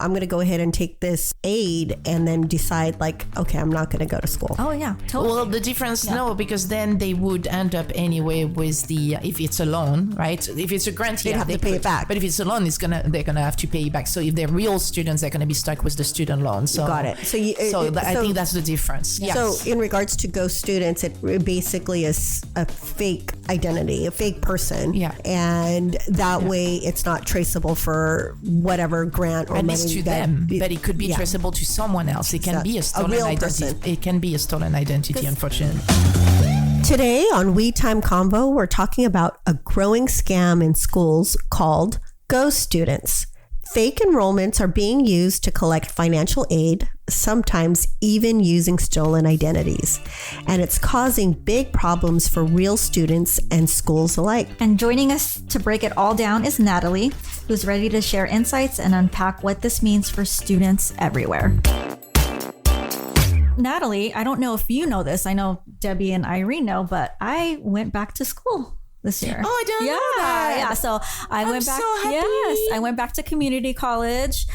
I'm going to go ahead and take this aid and then decide like, okay, I'm not going to go to school. Oh yeah, totally. Well, the difference, no, because then they would end up anyway with the, if it's a loan, right? If it's a grant, They'd have to pay it back. But if it's a loan, they're gonna have to pay it back. So if they're real students, they're gonna be stuck with the student loan. So got it. I think that's the difference. Yes. So in regards to ghost students, it basically is a fake identity, a fake person. Yeah. And that way it's not traceable for whatever grant or at money least to that, them, but it could be traceable to someone else. It can be a stolen real identity. person. It can be a stolen identity, unfortunately. Today on We Time Convo, we're talking about a growing scam in schools called ghost students. Fake enrollments are being used to collect financial aid, sometimes even using stolen identities. And it's causing big problems for real students and schools alike. And joining us to break it all down is Natalie, who's ready to share insights and unpack what this means for students everywhere. Natalie, I don't know if you know this. I know Debbie and Irene know, but I went back to school this year. Oh, I didn't know that. Yeah. So I went back. So happy. Yes, I went back to community college,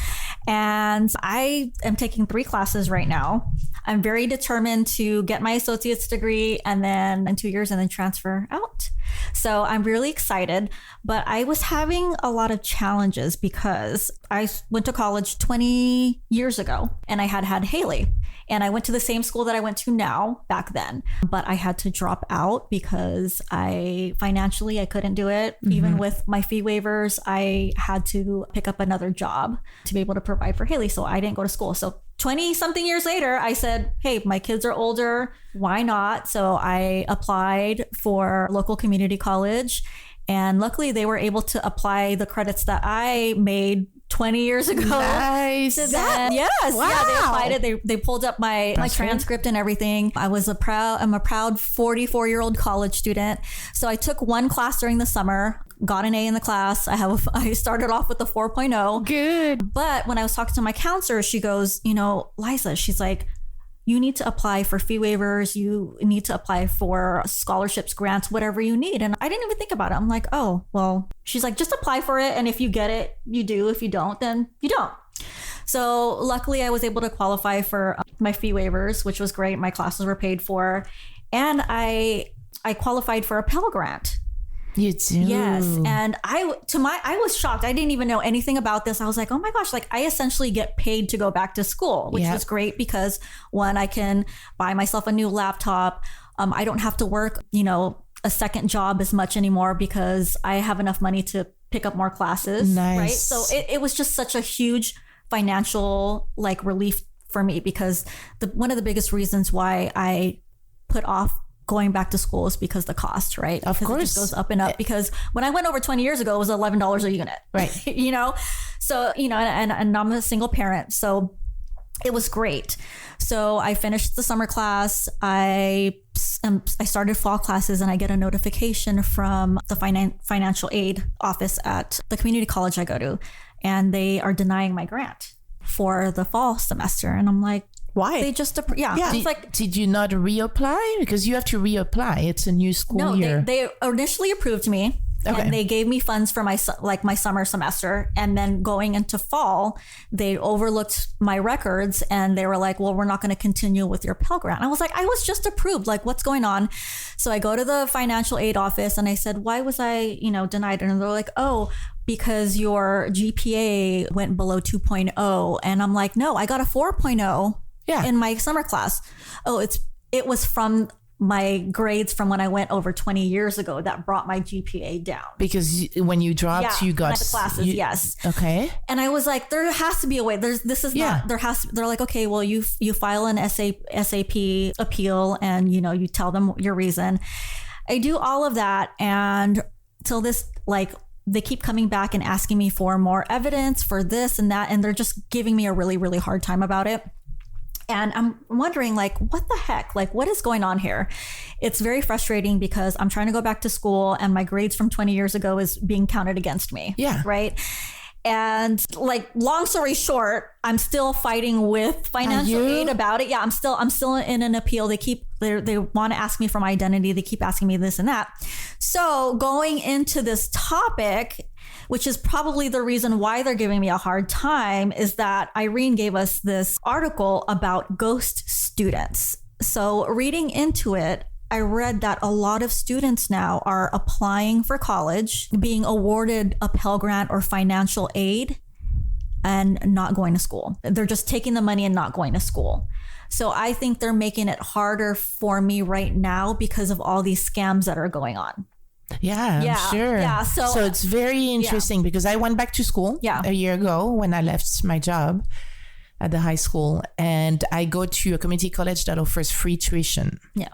and I am taking 3 classes right now. I'm very determined to get my associate's degree and then in 2 years and then transfer out. So I'm really excited, but I was having a lot of challenges because I went to college 20 years ago and I had Haley. And I went to the same school that I went to now back then, but I had to drop out because financially I couldn't do it. Mm-hmm. Even with my fee waivers, I had to pick up another job to be able to provide for Haley. So I didn't go to school. So 20 something years later, I said, hey, my kids are older. Why not? So I applied for local community college. And luckily they were able to apply the credits that I made 20 years ago. Nice. Yes. Wow. Yeah, they applied it. They pulled up my transcript and everything. I'm a proud 44-year-old college student. So I took one class during the summer, got an A in the class. I started off with a 4.0. Good. But when I was talking to my counselor, she goes, Liza, she's like, you need to apply for fee waivers. You need to apply for scholarships, grants, whatever you need. And I didn't even think about it. I'm like, oh, well, she's like, just apply for it. And if you get it, you do. If you don't, then you don't. So luckily I was able to qualify for my fee waivers, which was great. My classes were paid for. And I qualified for a Pell Grant. You do? Yes. And I was shocked. I didn't even know anything about this. I was like, oh my gosh, like I essentially get paid to go back to school, which was great because one, I can buy myself a new laptop. I don't have to work, a second job as much anymore because I have enough money to pick up more classes. Nice. Right. So it was just such a huge financial relief for me because one of the biggest reasons why I put off going back to school is because the cost, right? Of course. It just goes up and up because when I went over 20 years ago, it was $11 a unit. Right. So, and I'm a single parent. So it was great. So I finished the summer class. I started fall classes and I get a notification from the financial aid office at the community college I go to. And they are denying my grant for the fall semester. And I'm like, why? They just, Did you not reapply? Because you have to reapply. It's a new school year. They initially approved me. Okay. And they gave me funds for my summer semester. And then going into fall, they overlooked my records and they were like, well, we're not going to continue with your Pell Grant. I was like, I was just approved. Like, what's going on? So I go to the financial aid office and I said, why was I, denied? And they're like, oh, because your GPA went below 2.0. And I'm like, no, I got a 4.0 in my summer class. Oh, it was from my grades from when I went over 20 years ago that brought my GPA down. Because when you dropped, you got the classes. Yes. Okay. And I was like, there has to be a way. They're like, okay, well, you file an SAP appeal and, you tell them your reason. I do all of that. And till this, they keep coming back and asking me for more evidence for this and that. And they're just giving me a really, really hard time about it. And I'm wondering, what the heck? What is going on here? It's very frustrating because I'm trying to go back to school and my grades from 20 years ago is being counted against me. Yeah. Right. And like, long story short, I'm still fighting with financial aid about it. Yeah, I'm still in an appeal. They want to ask me for my identity. They keep asking me this and that. So going into this topic, which is probably the reason why they're giving me a hard time, is that Irene gave us this article about ghost students. So reading into it, I read that a lot of students now are applying for college, being awarded a Pell Grant or financial aid, and not going to school. They're just taking the money and not going to school. So I think they're making it harder for me right now because of all these scams that are going on. Yeah, I'm sure. Yeah, so it's very interesting because I went back to school a year ago when I left my job at the high school, and I go to a community college that offers free tuition. Yeah.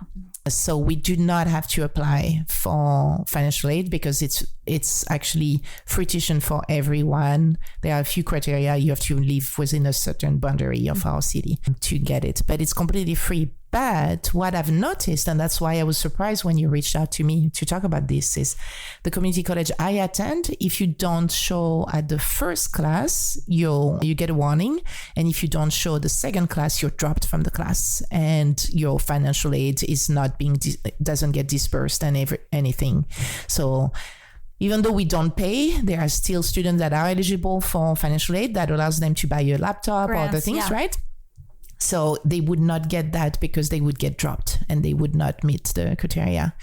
So we do not have to apply for financial aid because it's actually free tuition for everyone. There are a few criteria. You have to live within a certain boundary of our city to get it, but it's completely free. But what I've noticed, and that's why I was surprised when you reached out to me to talk about this, is the community college I attend, if you don't show at the first class, you get a warning. And if you don't show the second class, you're dropped from the class and your financial aid is not doesn't get dispersed and anything. So even though we don't pay, there are still students that are eligible for financial aid that allows them to buy a laptop or other things, right? So they would not get that because they would get dropped and they would not meet the criteria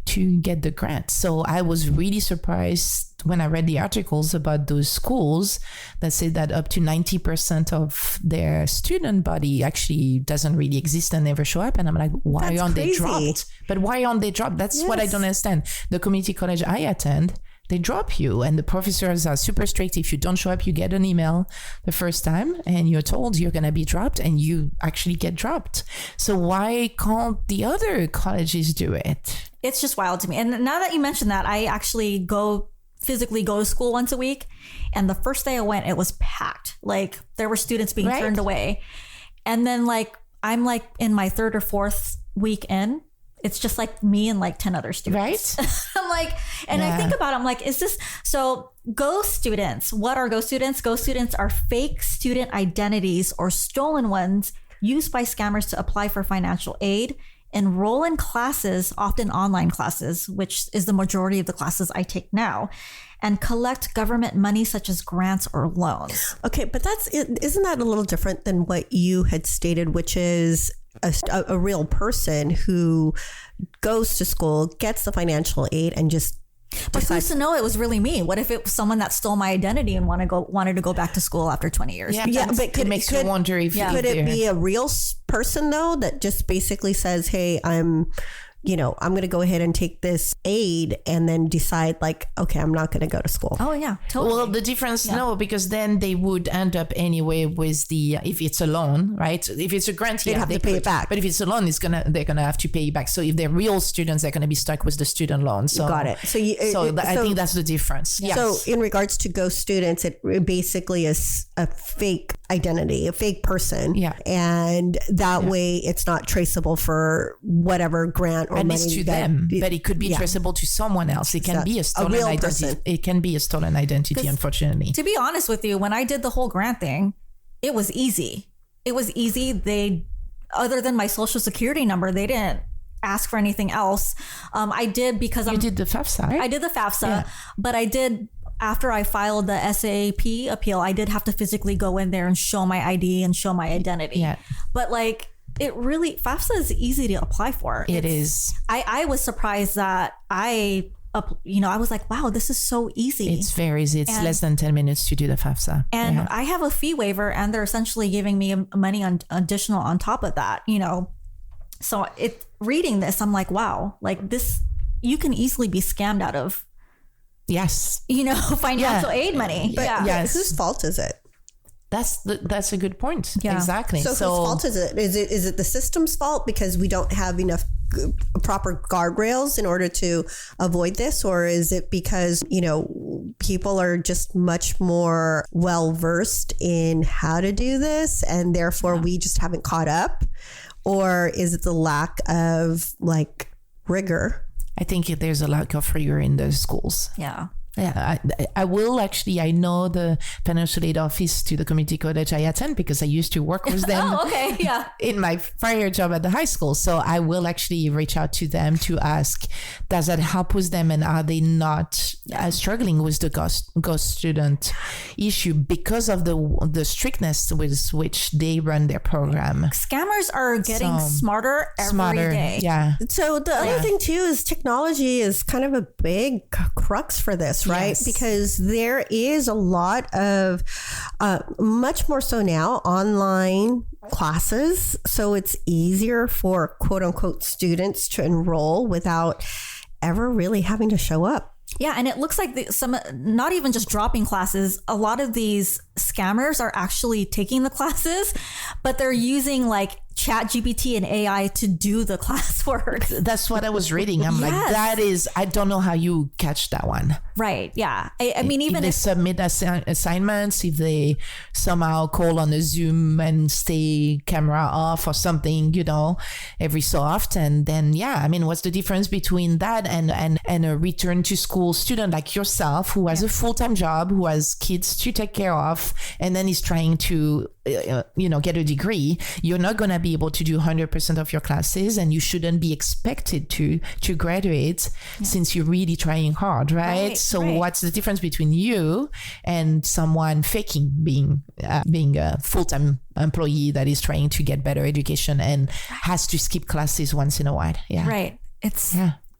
to get the grant. So I was really surprised when I read the articles about those schools that said that up to 90% of their student body actually doesn't really exist and never show up. And I'm like, why aren't they dropped? But why aren't they dropped? That's what I don't understand. The community college I attend, they drop you, and the professors are super strict. If you don't show up, you get an email the first time and you're told you're going to be dropped, and you actually get dropped. So why can't the other colleges do it? It's just wild to me. And now that you mentioned that, I actually physically go to school once a week. And the first day I went, it was packed. Like, there were students being turned away. And then I'm in my third or fourth week in. It's just like me and 10 other students. Right. I'm like, and I think about it, I'm like, is this, so ghost students, what are ghost students? Ghost students are fake student identities or stolen ones used by scammers to apply for financial aid, enroll in classes, often online classes, which is the majority of the classes I take now, and collect government money such as grants or loans. Okay, but isn't that a little different than what you had stated, which is a real person who goes to school, gets the financial aid, and just But who's to know it was really me? What if it was someone that stole my identity and wanted to go back to school after 20 years? Yeah, but it makes you wonder if could it be a real person though that just basically says, "Hey, I'm going to go ahead and take this aid," and then decide okay, I'm not going to go to school. Oh yeah, totally. Well, the difference, no, because then they would end up anyway with if it's a loan, right? If it's a grant, they'd have to pay it back. But if it's a loan, they're gonna have to pay it back. So if they're real students, they're going to be stuck with the student loan. So got it. I think that's the difference. Yes. So in regards to ghost students, it basically is a fake identity, a fake person. Yeah. And that way it's not traceable for whatever grant or at money least to them, but it could be traceable to someone else. It can be a stolen identity. Person. It can be a stolen identity, unfortunately. To be honest with you, when I did the whole grant thing, it was easy. They, other than my social security number, they didn't ask for anything else. I did because you did the FAFSA, right? I did the FAFSA, but I did. After I filed the SAP appeal, I did have to physically go in there and show my ID and show my identity. Yeah. But FAFSA is easy to apply for. It is. I was surprised that I was like, wow, this is so easy. It's very easy. It's less than 10 minutes to do the FAFSA. And I have a fee waiver, and they're essentially giving me money additional on top of that, So reading this, I'm like, wow, this, you can easily be scammed out of. Yes. Financial aid money. But whose fault is it? That's a good point. Yeah. Exactly. So whose fault is it? Is it the system's fault because we don't have enough proper guardrails in order to avoid this? Or is it because, people are just much more well versed in how to do this and therefore we just haven't caught up? Or is it the lack of rigor? I think there's a lack of rigor in the schools. Yeah. Yeah, I will actually. I know the financial aid office to the community college I attend because I used to work with them. Oh, okay, yeah. In my prior job at the high school. So I will actually reach out to them to ask, does that help with them? And are they not struggling with the ghost student issue because of the strictness with which they run their program? Scammers are getting smarter every day. Yeah. So the other thing too is technology is kind of a big crux for this, right? Yes. Because there is a lot of, much more so now, online classes. So it's easier for quote unquote students to enroll without ever really having to show up. Yeah, and it looks like some, not even just dropping classes, a lot of these scammers are actually taking the classes, but they're using like ChatGPT and AI to do the classwork. That's what I was reading. I'm like, that is, I don't know how you catch that one. Right. Yeah. I mean, even if they submit assignments, if they somehow call on a Zoom and stay camera off or something, every so often, then I mean, what's the difference between that and a return to school student like yourself who has a full-time job, who has kids to take care of, and then is trying to get a degree? You're not going to be able to do 100% of your classes, and you shouldn't be expected to graduate since you're really trying hard, right? So what's the difference between you and someone faking being a full-time employee that is trying to get better education and has to skip classes once in a while? Right.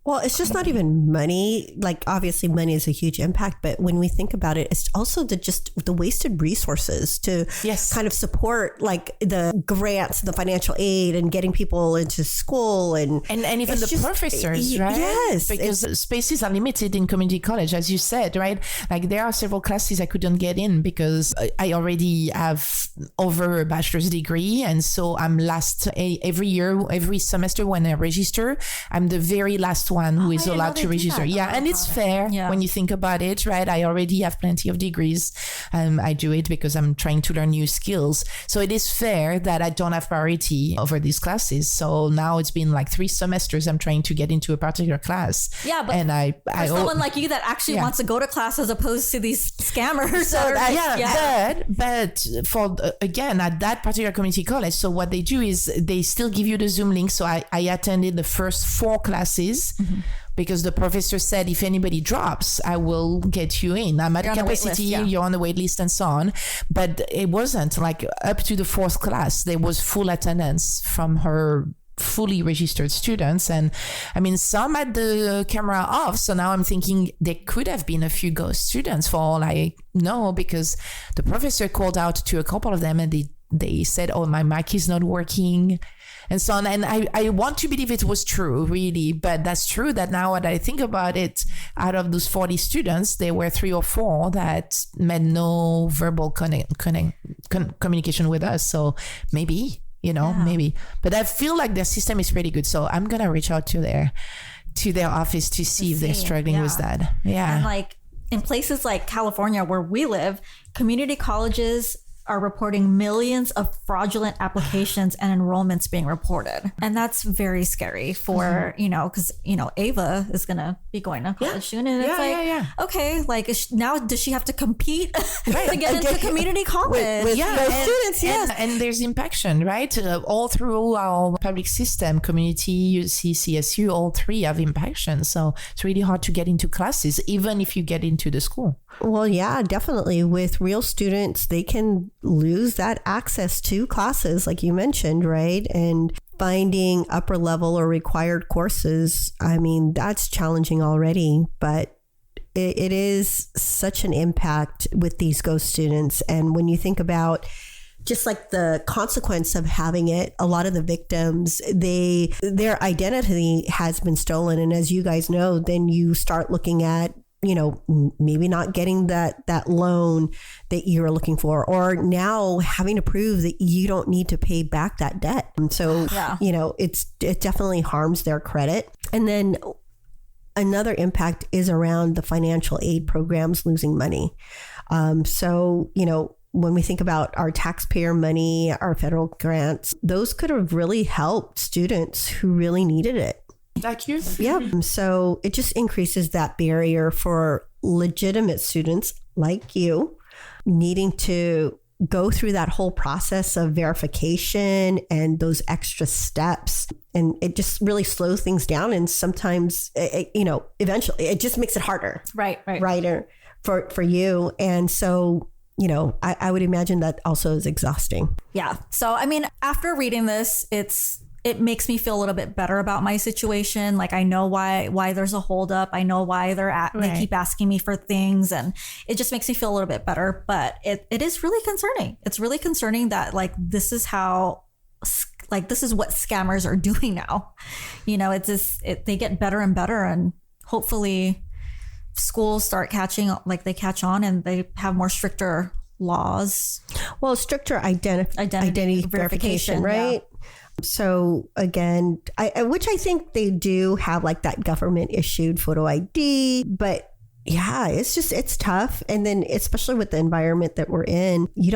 Well, it's just not even money. Like, obviously money is a huge impact, but when we think about it, it's also the wasted resources to kind of support like the grants, the financial aid, and getting people into school and even the professors, right? Yes. Because spaces are limited in community college, as you said, right? Like there are several classes I couldn't get in because I already have over a bachelor's degree. And so I'm last every year, every semester when I register, I'm the very last one who is allowed to register. And it's fair when you think about it, right? I already have plenty of degrees. I do it because I'm trying to learn new skills. So it is fair that I don't have priority over these classes. So now it's been like 3 semesters I'm trying to get into a particular class. Yeah, but for someone like you that actually wants to go to class as opposed to these scammers. So but for again at that particular community college, so what they do is they still give you the Zoom link. So I attended the first 4 classes. Because the professor said, if anybody drops, I will get you in. I'm at capacity, you're on the wait list and so on. But it wasn't like up to the 4th class, there was full attendance from her fully registered students. And I mean, some had the camera off. So now I'm thinking there could have been a few ghost students for all I know, because the professor called out to a couple of them and they said, oh, my mic is not working. And so on. And I want to believe it was true, really. But that's true that now that I think about it, out of those 40 students, there were 3 or 4 that made no verbal communication with us. So maybe, maybe. But I feel like their system is pretty good. So I'm going to reach out to their office to see if they're struggling with that. Yeah. And like in places like California where we live, community colleges are reporting millions of fraudulent applications and enrollments being reported. And that's very scary for, because, Ava is going to be going to college soon. And it's okay, like now does she have to compete to get into community college? With those students, And there's impaction, right? All through our public system, community, UC, CSU, all 3 have impaction. So it's really hard to get into classes, even if you get into the school. Well, yeah, definitely. With real students, they can lose that access to classes, like you mentioned, right? And finding upper level or required courses, I mean, that's challenging already, but it is such an impact with these ghost students. And when you think about just like the consequence of having it, a lot of the victims, their identity has been stolen. And as you guys know, then you start looking at, maybe not getting that loan that you're looking for, or now having to prove that you don't need to pay back that debt. And so, it definitely harms their credit. And then another impact is around the financial aid programs losing money. When we think about our taxpayer money, our federal grants, those could have really helped students who really needed it. Like you? Yeah. So it just increases that barrier for legitimate students like you needing to go through that whole process of verification and those extra steps. And it just really slows things down. And sometimes, eventually it just makes it harder. Right. For you. And so, I would imagine that also is exhausting. Yeah. So, I mean, after reading this, it makes me feel a little bit better about my situation. Like I know why there's a holdup. I know why they keep asking me for things, and it just makes me feel a little bit better. But it is really concerning. It's really concerning that this is what scammers are doing now. They get better and better, and hopefully schools start they catch on and they have more stricter laws. Well, stricter identity verification, right? Yeah. So again, which I think they do have that government issued photo ID, but yeah, it's tough. And then especially with the environment that we're in, you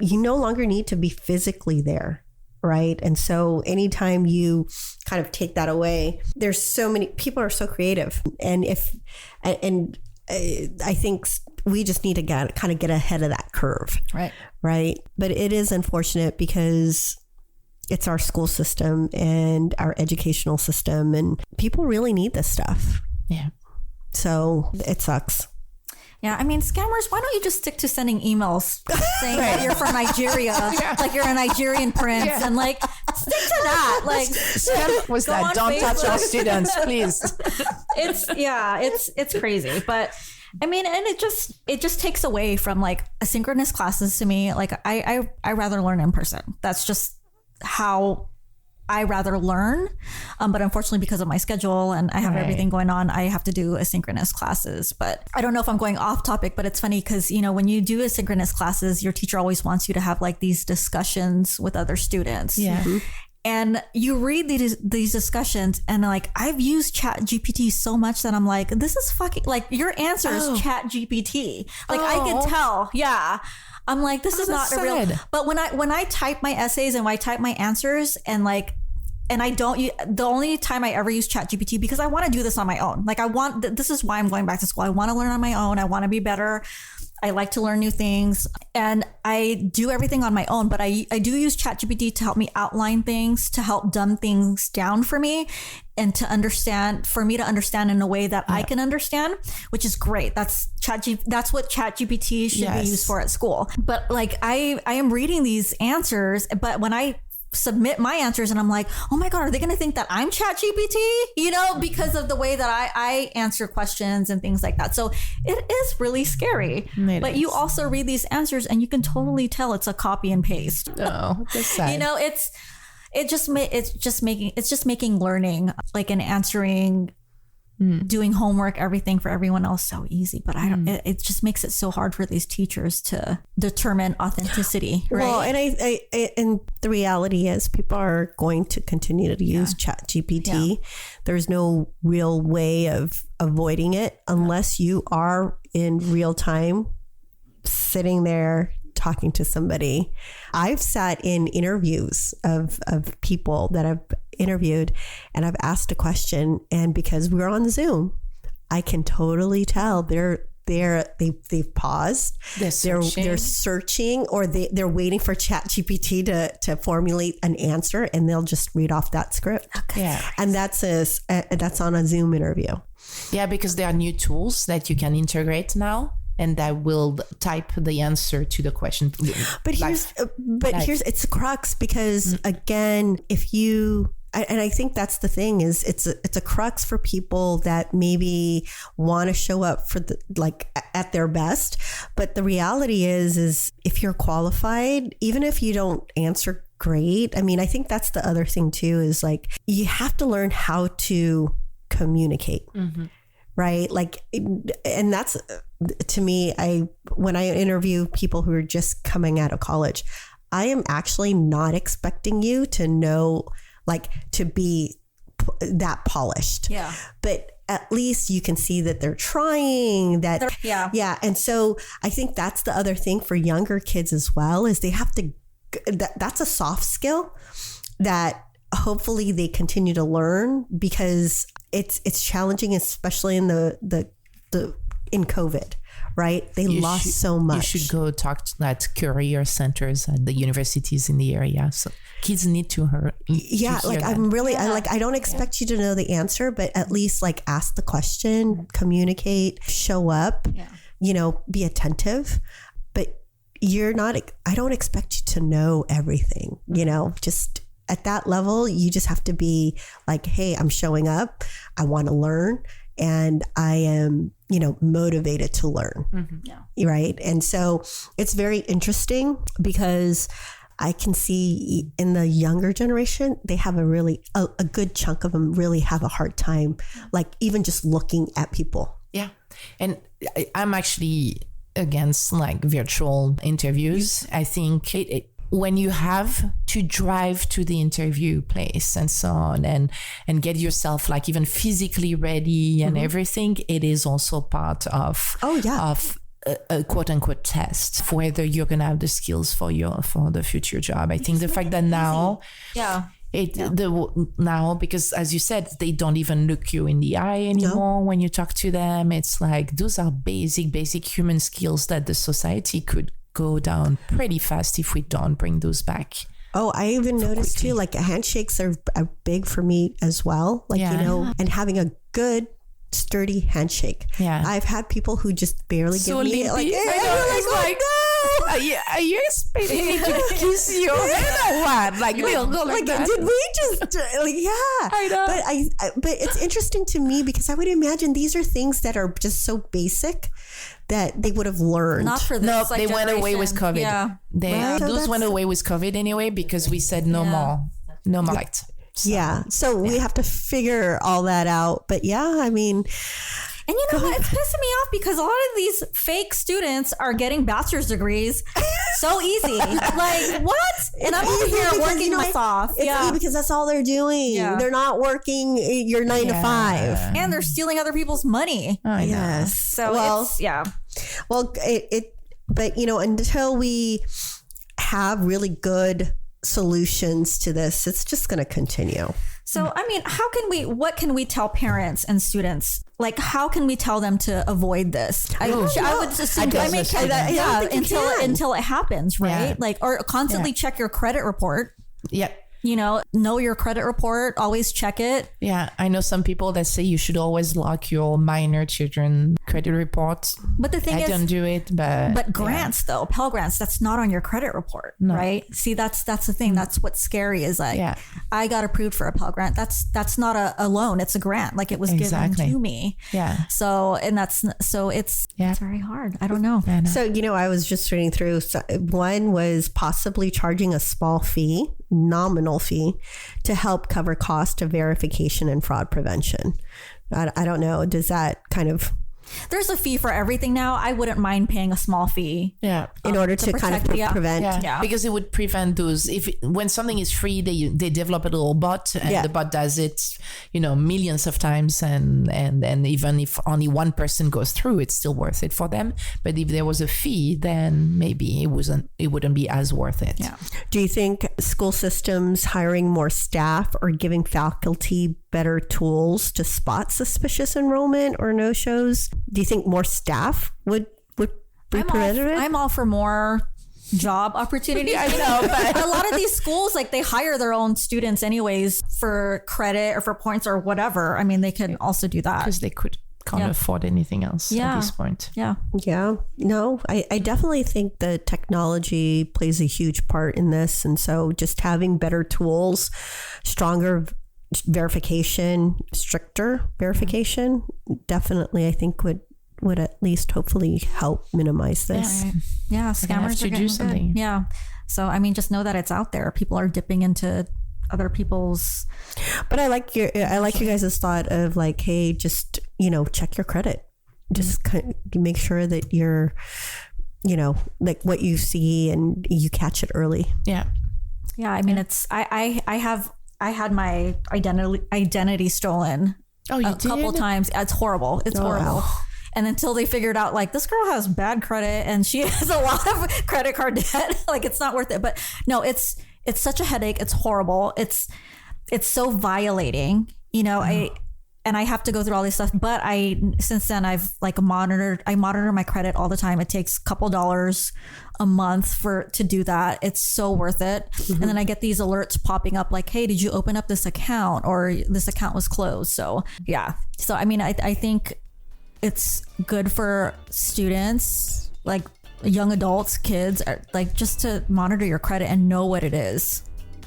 no longer need to be physically there. Right. And so anytime you kind of take that away, there's so many people are so creative. And I think we just need to get ahead of that curve. Right. Right. But it is unfortunate because it's our school system and our educational system, and people really need this stuff. Yeah. So it sucks. Yeah, I mean, scammers, why don't you just stick to sending emails saying that you're from Nigeria, like you're a Nigerian prince, and stick to that. Scam was that? Don't Facebook. Touch our students, please. It's crazy, but I mean, and it just takes away from asynchronous classes to me. I rather learn in person. That's just how I rather learn. But unfortunately, because of my schedule and I have everything going on, I have to do asynchronous classes. But I don't know if I'm going off topic, but it's funny because, when you do asynchronous classes, your teacher always wants you to have these discussions with other students. Yeah. Mm-hmm. And you read these discussions and I've used Chat GPT so much that I'm like, this is fucking your answer is Chat GPT. I can tell. Yeah. I'm like, this is not a real, but when I type my essays and when I type my answers and I don't, the only time I ever use Chat GPT, because I want to do this on my own. This is why I'm going back to school. I want to learn on my own. I want to be better. I like to learn new things and I do everything on my own, but I do use Chat GPT to help me outline things, to help dumb things down for me and for me to understand in a way that I can understand, which is great. That's what Chat GPT should be used for at school. But I am reading these answers, but when I submit my answers and I'm like, oh my God, are they going to think that I'm Chat GPT? Because of the way that I answer questions and things like that. So it is really scary. But you also read these answers and you can totally tell it's a copy and paste. Oh, that's sad. It's just making learning and answering, doing homework, everything for everyone else so easy. But it just makes it so hard for these teachers to determine authenticity. Right? Well, and the reality is people are going to continue to use Chat GPT. Yeah. There's no real way of avoiding it unless you are in real time sitting there talking to somebody. I've sat in interviews of people that I've interviewed and I've asked a question, and because we're on Zoom, I can totally tell they've paused. They're searching, or they're waiting for Chat GPT to formulate an answer, and they'll just read off that script. Okay. Yeah. And that's on a Zoom interview. Yeah, because there are new tools that you can integrate now, and that will type the answer to the question. But here's it's a crux, because again, and I think that's the thing, is it's a crux for people that maybe want to show up for at their best. But the reality is if you're qualified, even if you don't answer great, I mean, I think that's the other thing too, is you have to learn how to communicate. Mm-hmm. Right. And that's, to me, when I interview people who are just coming out of college, I am actually not expecting you to know, to be that polished. Yeah. But at least you can see that they're trying that. Yeah. Yeah. And so I think that's the other thing for younger kids as well, is they have to, that's a soft skill that hopefully they continue to learn, because it's challenging, especially in the in COVID, right? They lost so much. You should go talk to that career centers at the universities in the area. So kids need to hear. Yeah, like that. I don't expect you to know the answer, but at least like ask the question, communicate, show up, be attentive. But I don't expect you to know everything, just at that level, you just have to be like, hey, I'm showing up. I want to learn. And I am, motivated to learn. Mm-hmm. Yeah. Right. And so it's very interesting because I can see in the younger generation, they have a good chunk of them really have a hard time, like even just looking at people. Yeah. And I'm actually against like virtual interviews. I think when you have to drive to the interview place and so on and get yourself like even physically ready and everything, it is also part of a quote unquote test for whether you're going to have the skills for the future job. I think the fact that now now, because as you said, they don't even look you in the eye anymore when you talk to them. It's like those are basic human skills that the society could go down pretty fast if we don't bring those back. Oh, I even noticed too, like handshakes are big for me as well. Like, and having a good, sturdy handshake. Yeah. I've had people who just barely give me like, are you expecting me to kiss you? Or what? Like, we'll go like that. Did we just, I know. But it's interesting to me because I would imagine these are things that are just so basic that they would have learned. Not for this. No, they went away with COVID. Yeah. Those went away with COVID anyway because we said no more. Light. So we have to figure all that out. But I mean... And you know what? It's pissing me off because a lot of these fake students are getting bachelor's degrees so easy. Like, what? And I'm over here working my off. It's easy because that's all they're doing. Yeah. They're not working your 9 to 5. And they're stealing other people's money. Oh, yes. So, Well, but, until we have really good solutions to this, it's just going to continue. So, I mean, what can we tell parents and students? Like, how can we tell them to avoid this? I would assume until it happens, right? Yeah. Like, or constantly check your credit report. Yep. Know your credit report, always check it. Yeah. I know some people that say you should always lock your minor children credit reports. But the thing I don't do it, but grants though, Pell Grants, that's not on your credit report, right? See, that's the thing. That's what's scary is like, I got approved for a Pell Grant. That's not a loan. It's a grant. Like it was given to me. Yeah. So, it's very hard. I don't know. So, I was just reading through. So one was possibly charging a small fee, nominal fee, to help cover cost of verification and fraud prevention. I don't know. Does that kind of... There's a fee for everything now. I wouldn't mind paying a small fee. Yeah. In order to kind of prevent. Yeah. Because it would prevent those. When something is free, they develop a little bot and the bot does it, millions of times. And even if only one person goes through, it's still worth it for them. But if there was a fee, then maybe it wouldn't be as worth it. Yeah. Do you think school systems hiring more staff or giving faculty better tools to spot suspicious enrollment or no-shows? Do you think more staff would be preventative? I'm all for more job opportunities. I know, but a lot of these schools, like they hire their own students anyways for credit or for points or whatever. I mean, they can also do that. Because they can't afford anything else at this point. Yeah. No, I definitely think the technology plays a huge part in this. And so just having better tools, stronger verification, stricter verification, definitely I think would at least hopefully help minimize this. Yeah, scammers are do something. Good. Yeah. So I mean, just know that it's out there. People are dipping into other people's. But I like your guys' thought of like, hey, just check your credit. Just kind of make sure that you're, like what you see and you catch it early. Yeah. Yeah. I mean, it's I had my identity stolen a couple times. It's horrible. It's horrible. Wow. And until they figured out like this girl has bad credit and she has a lot of credit card debt, like it's not worth it. But no, it's such a headache. It's horrible. It's so violating. and I have to go through all this stuff. But since then I've like I monitor my credit all the time. It takes a couple dollars a month to do that. It's so worth it. And then I get these alerts popping up like, hey, did you open up this account, or this account was closed? So yeah. So I mean, I think it's good for students, like young adults, kids, like just to monitor your credit and know what it is.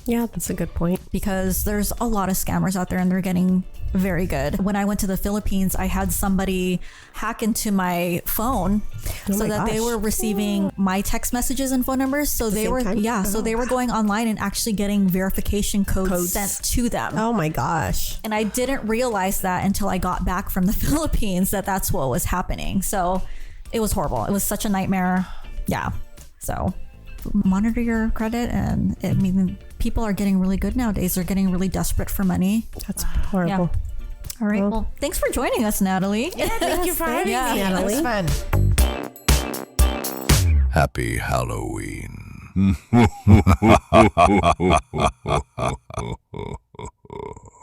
Yeah, that's a good point. Because there's a lot of scammers out there and they're getting very good. When I went to the Philippines, I had somebody hack into my phone they were receiving my text messages and phone numbers. So they were, so they were going online and actually getting verification codes sent to them. Oh my gosh. And I didn't realize that until I got back from the Philippines, that's what was happening. So it was horrible. It was such a nightmare. Yeah. So monitor your credit. And I mean, people are getting really good nowadays. They're getting really desperate for money. That's horrible. Yeah. All right. Well, thanks for joining us, Natalie. Yeah, thank you for having me, Natalie. It was fun. Happy Halloween.